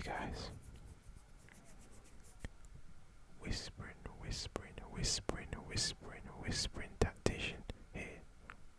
guys. Whispering tactician here,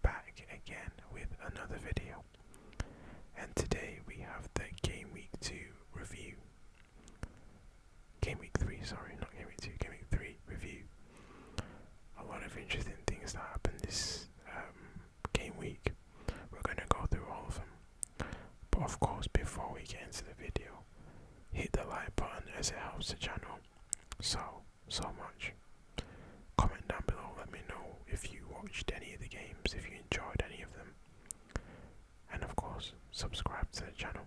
back again with another video. And today we have the Game Week 2 review. Game Week 3, sorry, not Game Week 2, Game Week 3 review. A lot of interesting things that happened this game week. We're going to go through all of them. But of course, before we get into the video, hit the like button as it helps the channel so much. Comment down below, let me know if you watched any of the games, if you enjoyed any of them. And of course, subscribe to the channel.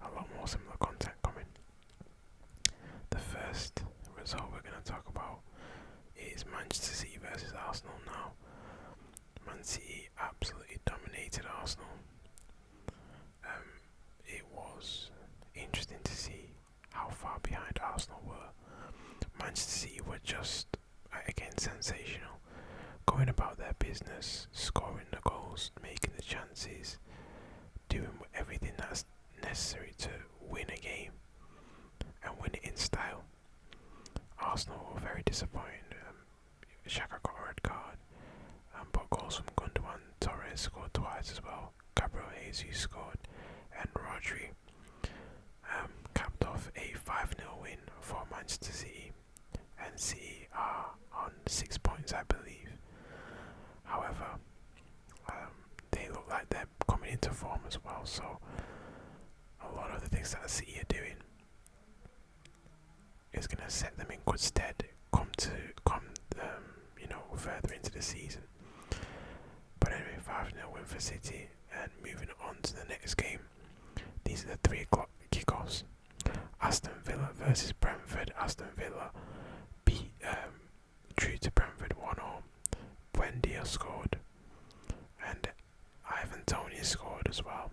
A lot more similar content coming. The first result we're going to talk about is Manchester City versus Arsenal now. Man City absolutely dominated Arsenal. It was interesting to see how far behind Arsenal were. Manchester City were just, again, sensational, going about their business, scoring the goals, making the chances, doing everything that's necessary to win a game and win it in style. Arsenal were very disappointed. Xhaka got a red card, but goals from Gundogan, Torres scored twice as well. Gabriel Jesus scored, and Rodri capped off a 5-0 win for Manchester City, and City are on 6 points, I believe. However, they look like they're coming into form as well, so a lot of the things that City are doing is going to set them in good stead further into the season. But anyway, 5-0 win for City, and moving on to the next game. These are the 3 o'clock kickoffs. Aston Villa versus Brentford. Aston Villa drew to Brentford 1-0. Buendia scored, and Ivan Toney scored as well.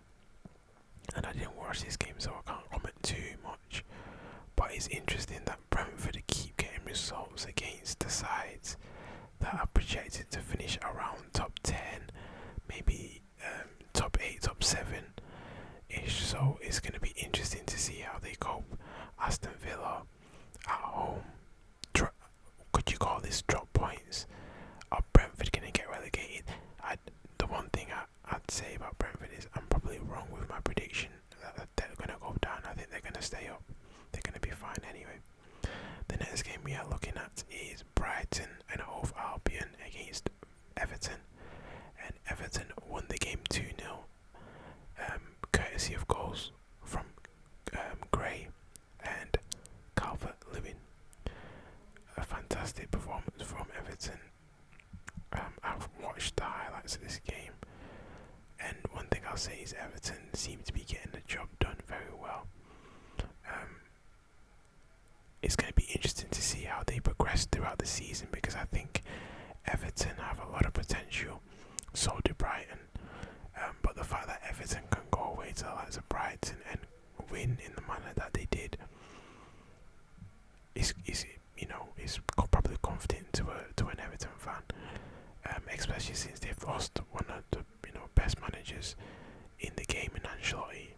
And I didn't watch this game, so I can't comment too much. But it's interesting that Brentford keep getting results against the sides that are projected to finish around top 10, maybe top 8, top 7-ish. So it's going to be interesting to see how they cope. Aston Villa at home, could you call this drop points? Are Brentford going to get relegated? The one thing I'd say about Brentford is I'm probably wrong with my prediction that they're going to go down. I think they're going to stay up. They're going to be fine anyway. The next game we are looking at is Brighton and Hove Albion against Everton, and Everton won the game 2-0, courtesy of goals from Gray and Calvert-Lewin. A fantastic performance from Everton. I've watched the highlights of this game, and one thing I'll say is Everton seem to be getting the job done very well. It's going to be interesting to see how they progress throughout the season, because I think Everton have a lot of potential, so do Brighton. But the fact that Everton can go away to the likes of Brighton and win in the manner that they did is probably comforting to an Everton fan, especially since they've lost one of the best managers in the game in Ancelotti.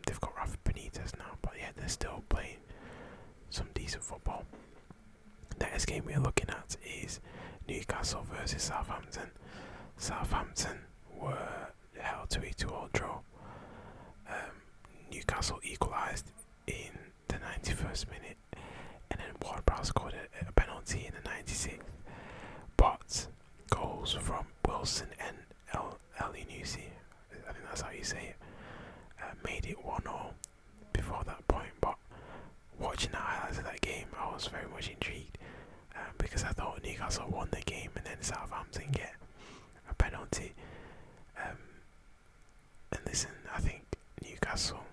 They've got Rafa Benitez now, but yeah, they're still playing some decent football. The next game we're looking at is Newcastle versus Southampton. Southampton were held to a 2-2 draw. Newcastle equalised in the 91st minute, and then Ward-Prowse scored a penalty in the 96th. But goals from Wilson and El Yunusi, I think that's how you say it, made it 1-0 before that point. But watching the highlights of that game, I was very much intrigued, because I thought Newcastle won the game and then Southampton get a penalty. And listen, I think Newcastle,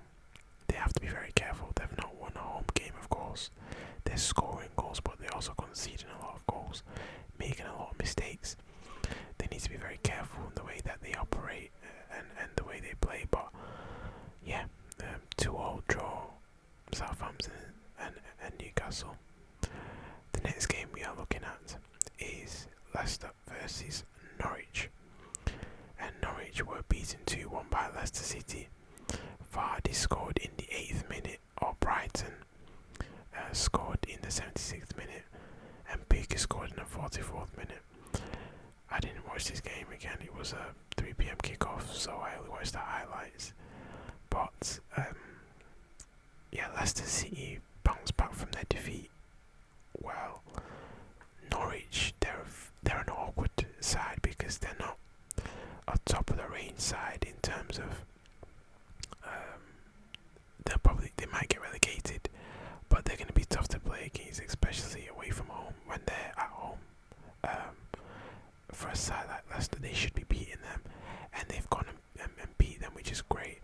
they have to be very careful. They've not won a home game, of course. They're scoring goals, but they're also conceding a lot of goals, making a lot of mistakes. They need to be very careful in the way that they operate and the way they play. But yeah, 2-2 draw, Southampton and Newcastle. The next game we are looking at is Leicester versus Norwich, and Norwich were beaten 2-1 by Leicester City. Vardy scored in the 8th minute of 76th minute, and Baker scored in the 44th minute. I didn't watch this game again. It was a 3 p.m. kickoff, so I only watched the highlights. But yeah, Leicester City bounced back from their defeat. Well, Norwich, they're an awkward side because they're not a top of the range side in terms of they might get relegated, but they're going to be tough to play against, especially away from home. When they're at home, for a side like Leicester, they should be beating them, and they've gone and beat them, which is great.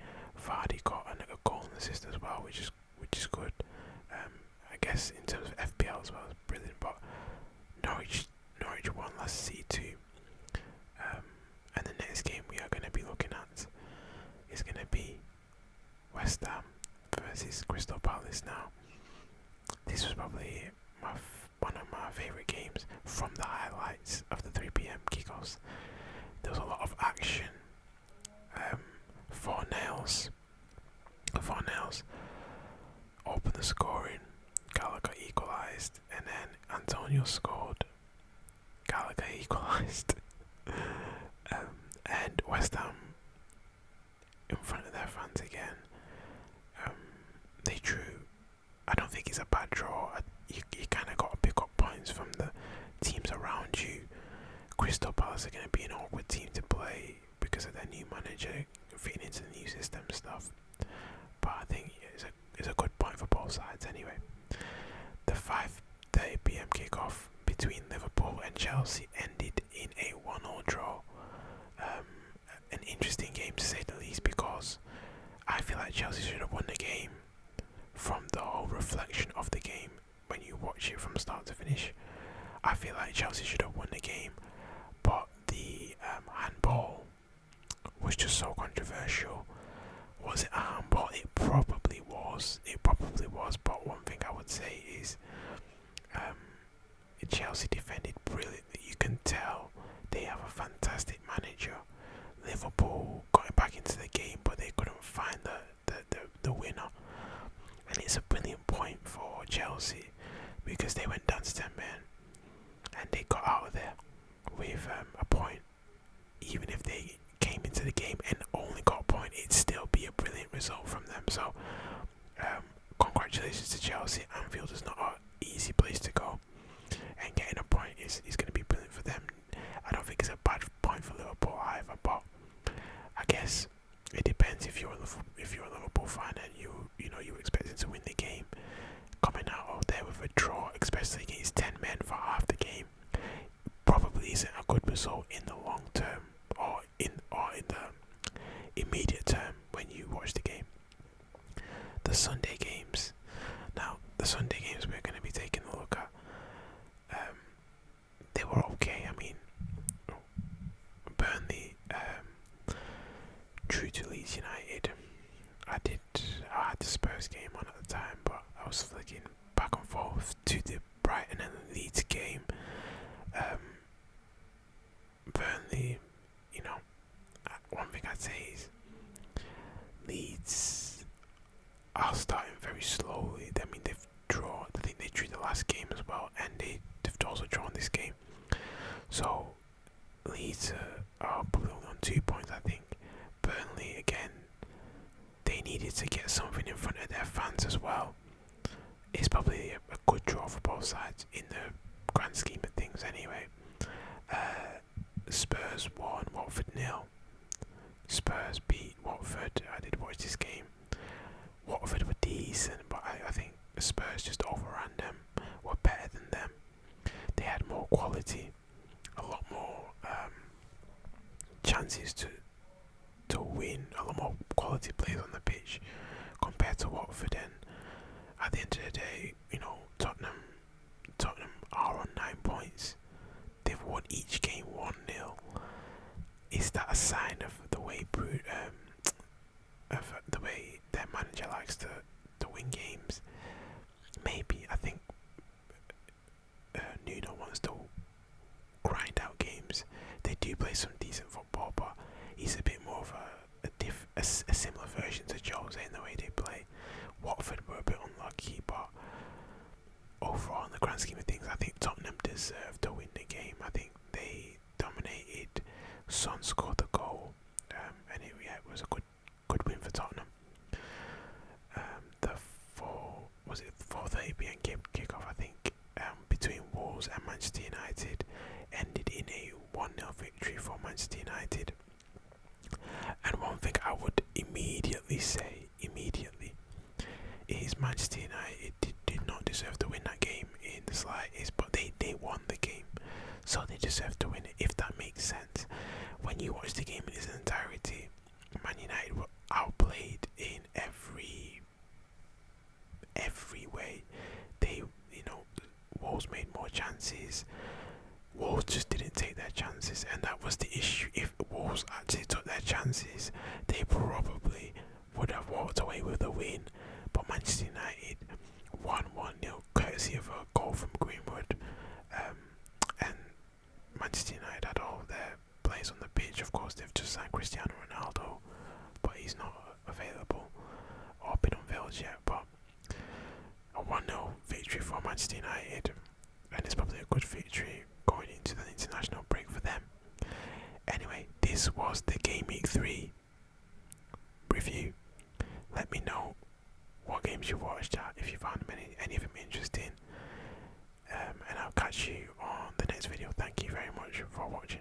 Vardy got a goal and assist as well, which is good. I guess in terms of FPL as well, it's brilliant. But Norwich won, Leicester City 2. And the next game we are going to be looking at is going to be West Ham versus Crystal Palace. Now, this was probably one of my favourite games from the highlights of the 3 p.m. kickoffs. There was a lot of action. 4 nails opened the scoring. Gallagher equalised, and then Antonio scored. Gallagher equalised. And West Ham in front of their fans again. They drew. I don't think it's a bad draw. You kind of got to pick up points from the teams around you. Crystal Palace are going to be an awkward team to play because of their new manager fitting into the new system stuff. But I think it's a good point for both sides anyway. The 5:30 p.m. kickoff between Liverpool and Chelsea ended in a 1-1 draw. An interesting game to say the least, because I feel like Chelsea should have won the game from the whole reflection of the game when you watch it from start to finish. I feel like Chelsea should have won the game, but the handball was just so controversial. Was it a handball? It probably was. But one thing I would say is Chelsea defended brilliantly. You can tell they have a fantastic manager. Liverpool got back into the game, but they couldn't find the winner. And it's a brilliant point for Chelsea because they went down to 10 men and they got out of there with a point. Even if they came into the game and only got a point, it'd still be a brilliant result from them. So congratulations to Chelsea. Anfield is not an easy place to go, and getting a point is going to be brilliant for them. I don't think it's a bad point for Liverpool either, but I guess it depends if you're a Liverpool fan and you expected to win the game. Coming out of there with a draw, especially against 10 men for half the game, probably isn't a good result in the long term or in the immediate term when you watch the game. The Sunday games. Now, the Sunday games we're going to be taking a look at, they were okay. I mean, Burnley drew to Leeds United. I had the Spurs game on at the time, but I was flicking back and forth to the Brighton and Leeds game. Burnley, one thing I'd say is Leeds are starting very slowly. I mean, I think they drew the last game as well, and they've also drawn this game. So Leeds are probably only on 2 points, I think. Burnley, again, they needed to get something in front of their fans as well. It's probably a good draw for both sides in the grand scheme of things anyway. Spurs won, Watford 0. Spurs beat Watford. I did watch this game. Watford were decent, but I think the Spurs just overran them, were better than them. They had more quality, a lot more chances to win, a lot more quality players on the pitch compared to Watford. And at the end of the day, Tottenham are on 9 points. They've won each game 1-0. Is that a sign of the way their manager likes to win games? Maybe. I think Nuno wants to grind out games. They do play some decent football, but he's a bit more of a similar version to Jose in the way they play. Watford were a bit unlucky, but overall Manchester United. And one thing I would immediately say, is Manchester United did not deserve to win that game in the slightest, but they won the game, so they deserve to win it, if that makes sense. When you watch the game in its entirety, Man United were outplayed in every way. They, Wolves made more chances. Wolves just didn't take their chances, and that was the issue. If Wolves actually took their chances, they probably would have walked away with a win. But Manchester United won 1-0, courtesy of a goal from Greenwood. And Manchester United had all their players on the pitch. Of course, they've just signed Cristiano Ronaldo, but he's not available or been unveiled yet. But a 1-0 victory for Manchester United, and it's probably a good victory going into the international break for them. Anyway, this was the Gameweek 3 review. Let me know what games you watched, if you found any of them interesting, and I'll catch you on the next video. Thank you very much for watching.